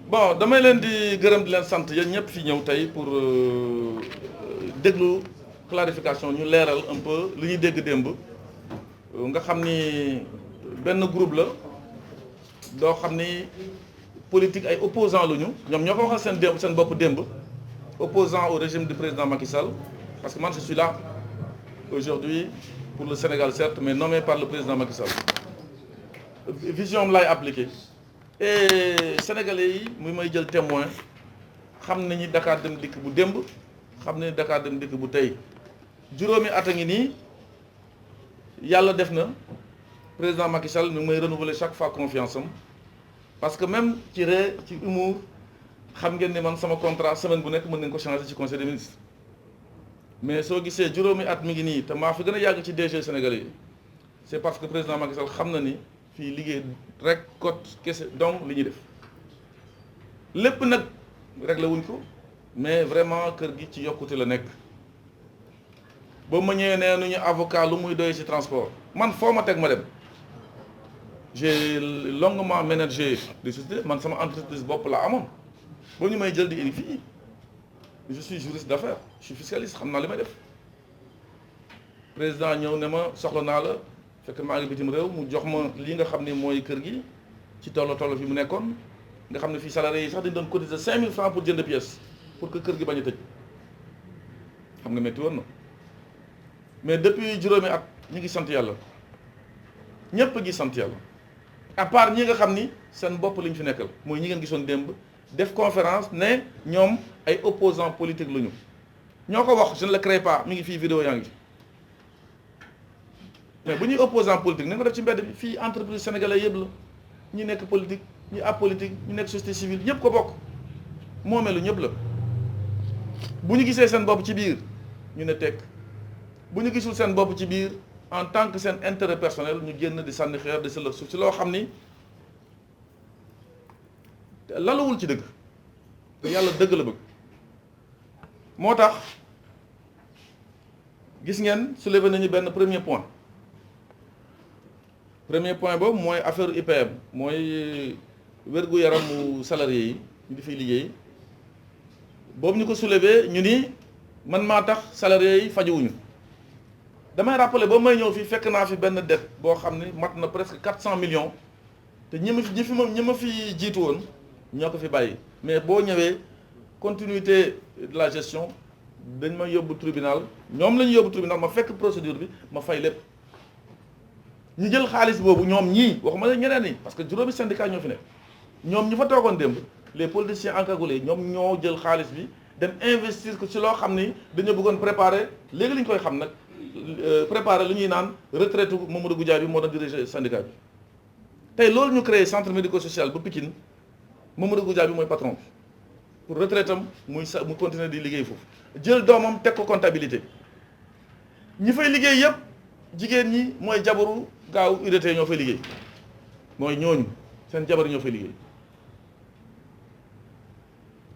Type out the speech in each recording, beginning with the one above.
bon damay leen di gërëm di leen sant yéen ñëpp fi ñëw tey pour déglu clarification ñu leeral un peu li ñuy dégg démb nga xam ni benn groupe la doo xam ni politique ay opposants lu ñu ñoom ñoo ko waxal seen démb seen bopp démb opposant au régime du président Macky Sall parce que man je suis là aujourd'hui pour le Sénégal certes mais nommé par le président Macky Sall vision am laay appliqué et sénégalais yi muy may jël témoin xam nañu Dakar Dem Dikk bu démb xam nañu Dakar Dem Dikk bu tey juróomi at a ngi nii yàlla def na président Macky Sall mi ngi may renouveler chaque fois confiance am parce que même ci ree ci humour xam ngeen ni man sama contrat semaine bu nekk mën nañ ko changer ci conseil des ministres mais soo gisee juróomi at mi ngi nii te maa fi gën a yàgg ci DG sénégalais yi c'est parce que président Macky Sall xam na ni fii liggéey rek cote kese donc li ñuy def lépp nag réglé wuñ ko mais vraiment kër gi ci yokkute la nekk ba ma ñëwee nee nañu avocat lu muy doy ci transport man foo ma teg ma dem j'ai longuement managé des sociétés man sama entreprise bopp la amoon ba ñu may jël di indi fii je suis juriste d'affaires je suis fiscaliste xam naa li may def président ñëw ne ma soxla naa la fekk maa ngi bitim réew mu jox ma lii nga xam ne mooy kër gi ci toll fi mu nekkoon nga xam ne fii salariés yi sax dañu doon cotiser 5000 francs pour jënd pièce pour que kër gi bañ a tëj xam nga métti woon na mais depuis juróomi at ñu ngi sant yàlla ñëpp a ngi sant yàlla à part ñi nga xam ni seen bopp li ñu fi nekkal mooy ñi ngeen gisoon démb def conférence ne ñoom ay opposants politiques lu ñu ñoo ko wax je ne le crée pas mi ngi fii vidéo yaa ngi ci mais bu ñuy opposant politique nañ ko def ci mbedd bi fii entreprise sénégalais yëpp la ñi nekk politique ñi apolitique ñu nekk société civile ñëpp ko bokk moomeelu ñëpp la bu ñu gisee seen bopp ci biir ñu ne tekk bu ñu gisul seen bopp ci biir en tant que seen intérêt personnel ñu génn di sànni xeer di sëlëf suuf si loo xam ni lalawul ci dëgg te yàlla dëgg la bëgg moo tax gis ngeen soulevé nañu benn premier point boobu mooy affaire IPM mooy wér-gu-yaramu salarié yi ñu di fiy liggéey boobu ñu ko soulevé ñu ni man maa tax salarié yi fajuwuñu damay rappeler ba may ñëw fii fekk naa fi benn dette boo xam ni mat na presque 400 millions te ñi ma fi jiitu woon ñoo ko fi bàyyi mais boo ñëwee continuité de la gestion dañ ma yóbbu tribunal ñoom la ñu yóbbu tribunal ma fekk procédure bi ma fay lépp ñu jël xaalis boobu ñoom ñii waxuma la ñeneen ñi parce que juróomi syndicat ñoo fi nekk ñoom ñu fa toogoon démb les politiciens encagoulés ñoom ñoo jël xaalis bi dem investir ko ci loo xam ni dañoo bëggoon préparer léegi li ñu koy xam nag préparer lu ñuy naan retraite Mamadou Goudiaby bi moo doon diriger syndicat bi tey loolu ñu créé centre médico-social bu Pikine Mamadou Goudiaby bi mooy patron bi pour retraite am mu continuer di liggéey foofu jël doomam teg ko comptabilité ñi fay liggéey yëpp jigéen ñi mooy jabaru gaaw UDT ñoo fay liggéey mooy ñooñu seen jabar ñoo fay liggéey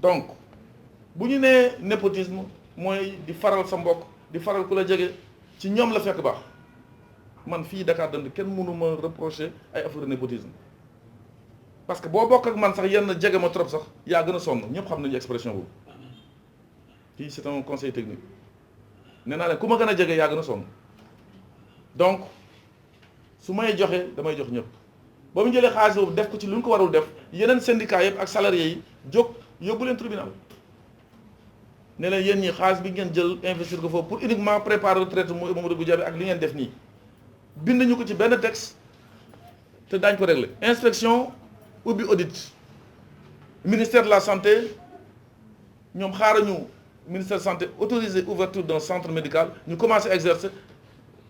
donc bu ñu nee népotisme mooy di faral sa mbokk di faral ku la jege ci ñoom la fekk baax man fii Dakar Dem Dikk kenn mënu ma reprocher ay affaire népotisme parce que boo bokk ak man sax yenn jege ma trop sax yaa gën a sonn ñëpp xam nañu expression boobu fii c'est un conseil technique nee naa leen ku ma gën a jege yaa gën a sonn donc su may joxe damay jox ñëpp ba mu jëlee xaalis boobu def ko ci lu ñu ko warul def yeneen syndicats yëpp ak salariés yi jóg yóbbu leen tribunal ne leen yéen ñi xaalis bi ngeen jël investir ko foofu pour uniquement préparer retraite Mamadou Goudiaby ak li ngeen def nii bind ñu ko ci benn texte te daañ ko régler inspection ubbi audit ministère de la santé ñoom xaaruñu ministère de santé autorisé ouverture d'un centre médical ñu commencé exercer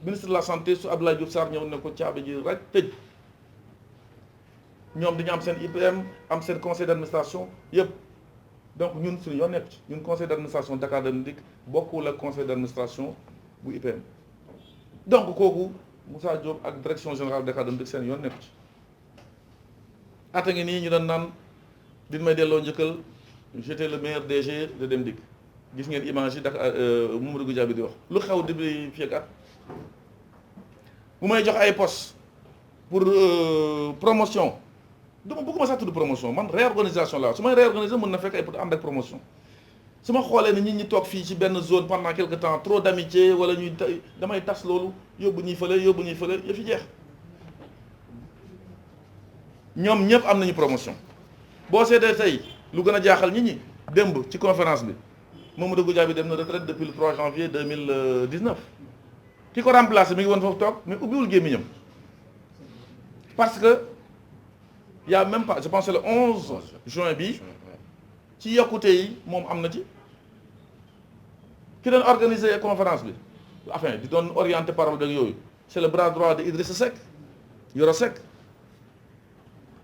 ministre de la santé su Abdoulaye Diouf Sarr ñëw ne ko caabi ji rek tëj ñoom dañu am seen IPM am seen conseil d'administration yëpp donc ñun suñu yoon nekk ci ñun conseil d'administration Dakar Dem Dikk bokkul ak conseil d'administration bu IPM donc kooku Moussa Diop ak direction générale Dakar Dem Dikk seen yoon nekk ci ata ngi nii ñu doon naan din may delloo njëkkal j'étais le meilleur DG de Dem Dikk gis ngeen image yi Dakar Mamadou Goudiaby di wax lu xew di fii ak at bu may jox ay poste pour promotion dama bëgguma sax tudd promotion man réorganisation la su may réorganiser mën na fekk ay ànd ak promotion su ma xoolee ne nit ñi toog fii ci benn zone pendant quelque temps trop d'amitié wala ñuy damay tas loolu yóbbu ñuy fële ya fi jeex ñoom ñëpp am nañu promotion boo seetee tey lu gën a jaaxal nit ñi démb ci conférence bi Mamadou Goudiaby dem na retraite depuis le 3 janvier 2019 ki ko remplacé mi ngi woon foofu toog mais ubbiwul gémmiñam parce que y a même pas je pense le 11 juin bi ci yokkute yi moom am na ci ki doon organiser conférence bi enfin di doon orienter parole beeg yooyu c'est le bras droit de Idrissa Seck Yoro Seck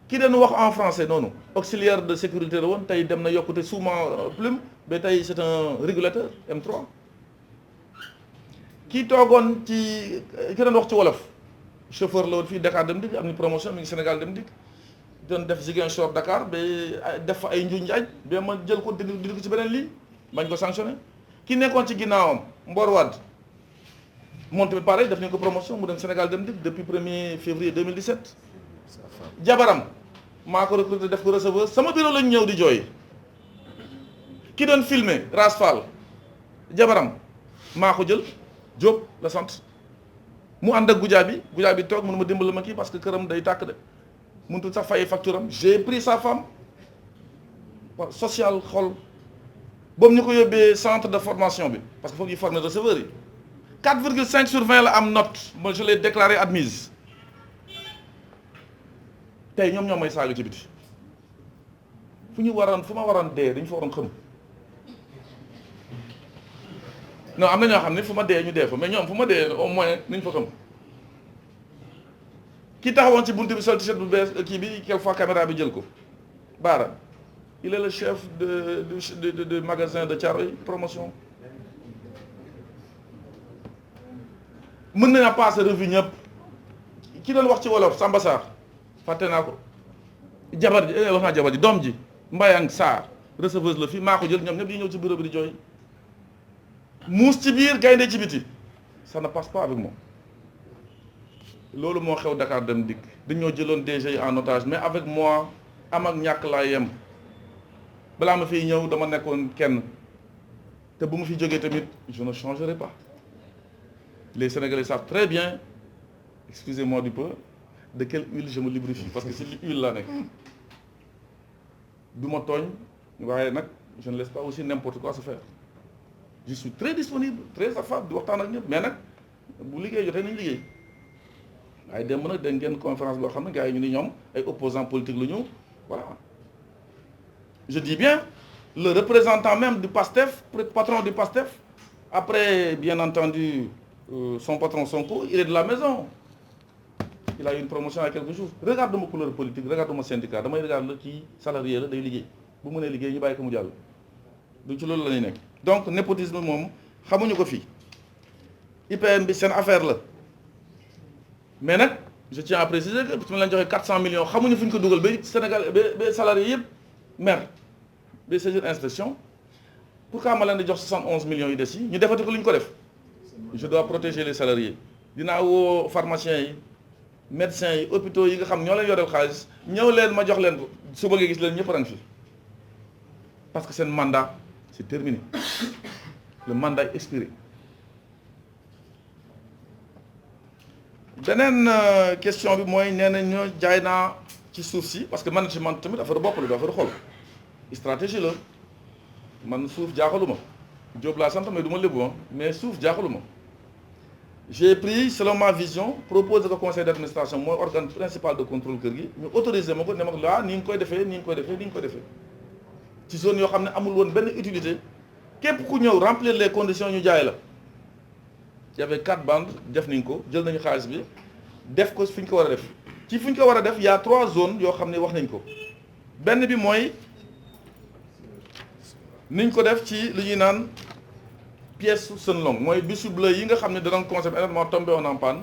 ki doon wax en français noonu auxiliaire de sécurité la woon tey dem na yokkute sous ma plume ba tey c'est un régulateur M3 kii toogoon ci ki doon wax ci wolof chauffeur la woon fii Dakar Dem Dikk am ni promotion mi ngi Sénégal Dem Dikk doon def Ziguinchor Dakar ba def fa ay njuñ njaaj ba ma jël ko dindi ko ci beneen lii bañ ko sanctionné ki nekkoon ci ginnaawam Mbor Wade moom tamit pareil def nañ ko promotion mu dem Sénégal Dem Dikk depuis 1er février 2017 jabaram maa ko recruté def ko receveur sama bureau lañ ñëw di jooy ki doon filmer Rasfal jabaram maa ko jël Diop la sant mu ànd ak Goudiaby toog mënu ma dimbali ma kii parce que këram day tàkk de mënutul sax fay facture am j'ai pris sa femme social xol boobu ñu ko yóbbee centre de formation bi parce que foofu ñu former receveur yi 4,5 sur 20 la am note moi je l'ai déclaré admise tey ñoom ñoo may saaga ci biti fu ma waroon dee dañu fa waroon xam non am na ñoo xam ne fu ma dee ñu dee fa mais ñoom fu ma dee au moins nañ fa xam ki taxawoon ci buntu bi sol t-shirt bu bees kii bi quelquefois caméra bi jël ko Baara il est le chef de magasin de Thiaroye promotion mën nañu passer revue ñëpp ki doon wax ci wolof Samba Sarr fàtte naa ko jabar ji wax naa jabar ji doom ji Mbayang Sarr receveuse la fii maa ko jël ñoom ñëpp di ñëw ci bureau bi di jooy muus ci biir gaynde ci biti ça ne passe pas avec moi loolu moo xew Dakar Dem Dikk dañoo jëloon DG en otage mais avec moi am ak ñàkk laa yem balaa ma fiy ñëw dama nekkoon kenn te bu ma fi jógee tamit je ne changerai pas les Sénégalais savent très bien excusez-moi du peu de quelle huile je me lubrifie parce que si huile laa nekk du ma tooñ waaye nag je ne laisse pas aussi n'importe quoi se faire je suis très disponible très affable di waxtaan ak ñëpp mais nag bu liggéey jotee nañ liggéey waaye démb nag dégg ngeen conférence boo xam ne gars yi ñu ni ñoom ay opposants politiques lu ñu voilà je dis bien le représentant même du PASTEF patron du PASTEF après bien entendu son patron Sonko il est de la maison il a eu une promotion à quelques jours regarde ma couleur politique regarde ma syndicat damay regarde la kii salarié la day liggéey bu mënee liggéey ñu bàyyi ko mu jàll du ci loolu la ñuy nekk donc népotisme moom xamuñu ko fii IPM bi seen affaire la mais nag je tiens à préciser que su ma leen joxee 400 millions xamuñu fu ñu ko dugal ba Sénégal ba salarié yëpp mer ba saisir inspection pourquoi ma leen di jox 71 millions yu des yi ñu defati ko lu ñu ko def je dois protéger les salariés dinaa woo pharmaciens yi médecins yi hôpitaux yi nga xam ñoo leen yoreel xaalis ñëw leen ma jox leen ko su bëggee gis leen ñëpp a fi parce que seen mandat c'est terminé le mandat est expiré. beneen question bi mooy nee na ñoo jaay naa ci suuf si parce que management tamit affaire bopp la du affaire xol stratégie la man suuf jaaxaluma Diop laa sant mais du ma lébu mais suuf jaaxaluma j'ai pris selon ma vision proposé ko conseil d'administration mooy organe principal de contrôle kër gi ñu autorisé ma ko ne ma laa ni nga koy defee ni nga koy defee ni nga koy defee ci zone yoo xam ne amul woon benn utilité képp ku ñëw remplir les conditions ñu jaay la y avait 4 bandes def nañ ko jël nañu xaalis bi def ko fi ñu ko war a def ci fi ñu ko war a def y a 3 zones yoo xam ne wax nañ ko benn bi mooy niñ ko def ci lu ñuy naan pièce Senelong mooy bus yu bleu yi nga xam ne danañ consommer énormément tombé woon en panne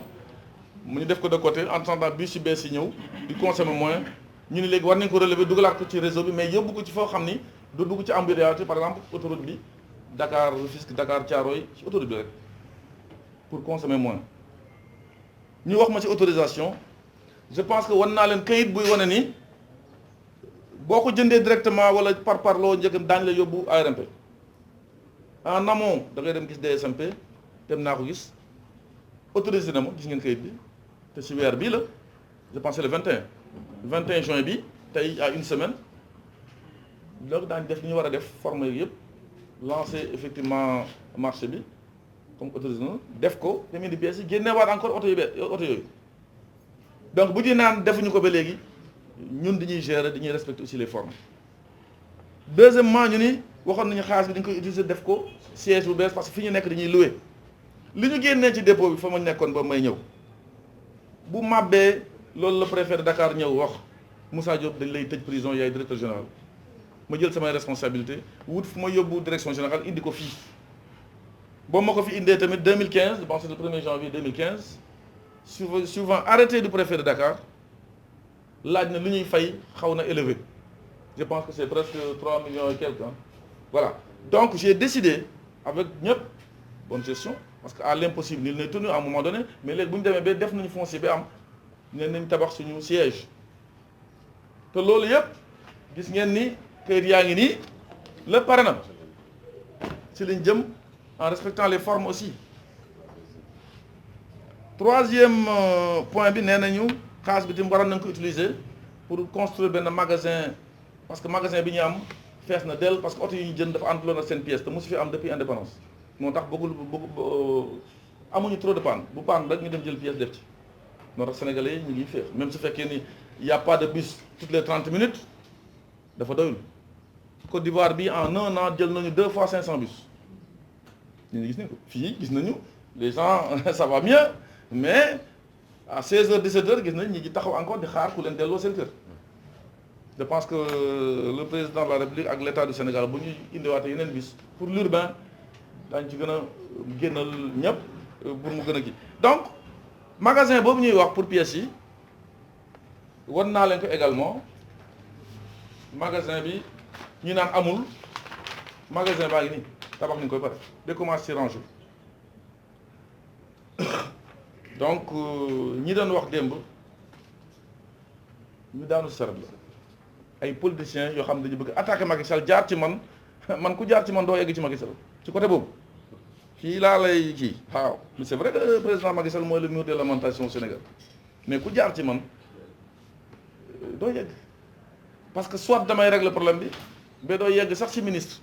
mu ñu def ko de côté en attendant bus yu bees yi ñëw di consommer moins ñu ne léegi war nañ ko relever dugalaat ko ci réseau bi mais yóbbu ko ci foo xam ni du dugg ci embouteillage par exemple autoroute bi Dakar Rufisque Dakar Thiaroye ci autoroute bi rek pour consommer moins ñu wax ma ci autorisation je pense que wan naa leen kayit buy wane ni boo ko jëndee directement wala par parloo njëkkam daañu la yóbbu ARMP en amont da ngay dem gis DSMP dem naa ko gis autorisé na ma gis ngeen kayit bi te ci weer bii la je pense le 21 juin bi tey à une semaine donc daañu def li ñu war a def former yëpp lancer effectivement marché bi comme autorisé na def ko dem indi pièces yi génneewaat encore oto yooyu donc bu ñu naan defuñu ko ba léegi ñun dañuy gérer dañuy respecter aussi les formes deuxièmement ñu ni waxoon nañu xaalis bi dañ koy utiliser def ko siège bu bees parce que fi ñu nekk dañuy louer li ñu génnee ci dépôt bi fa ma nekkoon ba may ñëw bu màbbee loolu le préfet de Dakar ñëw wax Moussa Diop dañ lay tëj prison yaay directeur général ma jël samay responsabilité wut fu ma yóbbu direction générale indi ko fii boo ma ko fi indee tamit 2015 bon c'est le 1er janvier 2015 suivant arrêté du préfet de Dakar laaj na li ñuy fay xaw na élevé je pense que c'est presque 3 millions et quelques hein. Voilà donc j'ai décidé avec ñëpp bonne gestion parce que à l'impossible nul n'est tenu à un moment donné mais léegi bu ñu demee ba def nañu foncier ba am ne nañ tabax suñu siège te loolu yëpp gis ngeen ni kayit yaa ngi nii lépp pare na ci liñ jëm en respectant les formes aussi. Troisième point bi nee nañu xaalis bi tamit waroon nañ ko utiliser pour construire benn magasin parce que magasin bi ñu am fees na dell parce que oto yi ñu jënd dafa ànduloon ak seen pièce te mosu fi am depuis indépendance moo tax bëggul amuñu trop de panne bu panne rek ñu dem jël pièce def ci moo tax sénégalais yi ñu ngi féex même su fekkee ni y a pas de bus toutes les 30 minutes dafa doyul Côte d'Ivoire bi en un an jël nañu 2 fois 500 bus ñu gis nañ ko fii gis nañu les gens ça va mieux mais à 16h 17h gis nañ ñi ngi taxaw encore di xaar ku leen delloo seen kër je pense que le président de la République ak l'État du Sénégal bu ñuy indiwaatee yeneen bis pour l'urbain daañu ci gën a génnal ñëpp pour mu gën a kii donc magasin boobu ñuy wax pour pièces yi wan naa leen ko également magasin bi ñu naan amul magasin baa ngi nii tabax nañu koy pare de commencer ci ranger donc ñi doon wax démb ñu daanu saret la ay politiciens yoo xam ne dañu bëgg attaquer Macky Sall jaar ci man ku jaar ci man doo egg ci Macky Sall ci côté boobu kii laa lay kii waaw mais c'est vrai que président Macky Sall mooy le mur de lamentation au Sénégal mais ku jaar ci man doo yegg parce que soit damay régler problème bi ba doo yegg sax ci ministre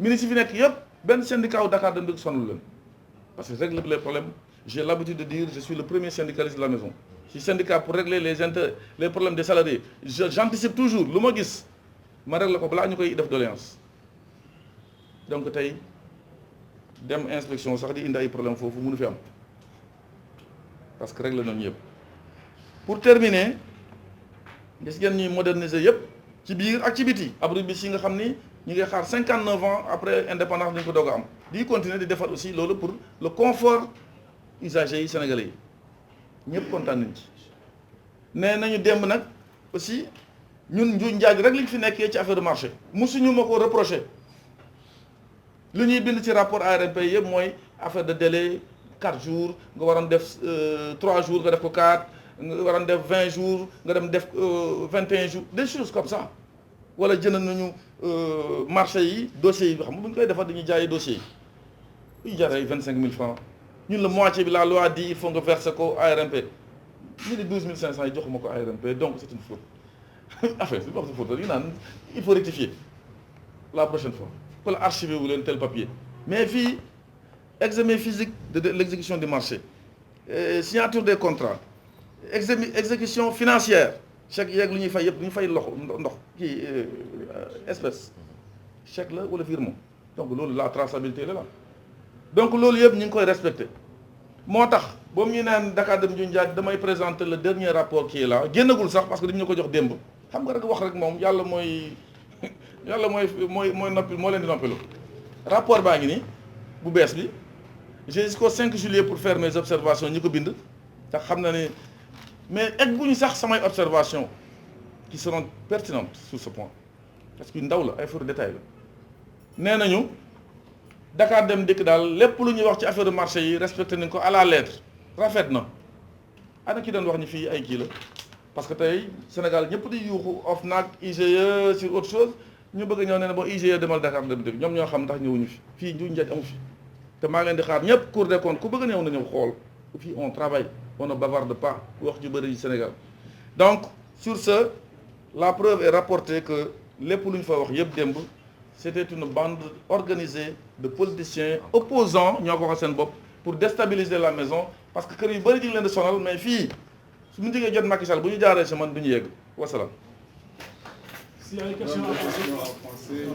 yi fi nekk yëpp benn syndicat wu Dakar dañ dëgg sonal leen parce que régler les problèmes j'ai l'habitude de dire je suis le premier syndicaliste de la maison je suis syndicat pour régler les problèmes des salariés j'anticipe toujours lu ma gis ma régler ko balaa ñu koy def doléance donc tey dem inspection sax di indi ay problème foofu mënu fi am parce que régler nañu yëpp pour terminer gis ngeen ñuy moderniser yëpp ci biir ak ci biti abri bis yi nga xam ni ñu ngi xaar 59 ans après indépendance dañu ko doog a am di continuer di defar aussi loolu pour le confort usagers yi sénégalais yi ñëpp kontaan nañ ci nee nañu démb nag aussi ñun njuuj njaaj rek liñ fi nekkee ci affaire de marché musuñu ma ko reprocher li ñuy bind ci rapport ARMP yëpp mooy affaire de délai 4 jours nga waroon def 3 jours nga def ko 4 nga waroon def 20 jours nga dem def 21 jours des choses comme ça wala jënd nañu marché yi dossiers yi xam nga bu ñu koy defar dañuy jaayi dossiers yi yu jar ay 25 000 francs ñun la moitié bi la loi dit il faut nga verser ko ARMP ñu di 12 500 yi joxuma ko ARMP donc c'est une faute affaire bi wax sa faute yi naan il faut rectifier la prochaine fois wala archiver wu leen tel papier mais fii examen physique de l'exécution du marché signature des contrats exécution financière chèque yeeg lu ñuy fay yëpp lu ñu fay loxo ndox kii espèce chèque la wala virement donc loolu la traçabilité la donc loolu yëpp ñu ngi koy respecté moo tax boobu ñu naan Dakar Dem Diouf Ndiaye damay présenter le dernier rapport qui est là génnagul sax parce que dañu ñu ko jox démb xam nga rek wax rek moom yàlla mooy noppi moo leen di noppilu rapport baa ngi nii bu bees bi j'ai jusqu'au 5 juillet pour faire mes observations ñi ko bind te xam na ne mais egguñu sax samay observations qui seront pertinentes sur ce point parce que ndaw la ay affaire détail la nee nañu Dakar Dem Dikk daal lépp lu ñuy wax ci affaire de marché yi respecté nañ ko à la lettre rafet na ana ki doon wax ni fii ay kii la parce que tey Sénégal ñëpp di yuuxu OFNAC IGE sur autre chose ñu bëgg ñëw ne bon IGE demal Dakar dem dëgg ñoom ñoo xam ndax ñëwuñu fi fii njuñ njaaj amu fi te maa ngi leen di xaar ñëpp Cour des comptes ku bëgg ñëw na ñëw xool fii on travaille on ne bavarde pas wax ju bëri Sénégal. Donc sur ce la preuve est rapportée que lépp lu ñu fa wax yëpp démb c'était une bande organisée de politiciens opposants ñoo ko wax seen bopp pour déstabiliser la maison parce que kër yu bëri ñu ngi leen di sonal mais fii su mu jógee jot Macky Sall bu ñu jaaree si man du ñu yegg wasalaam. S'il y a des questions à poser.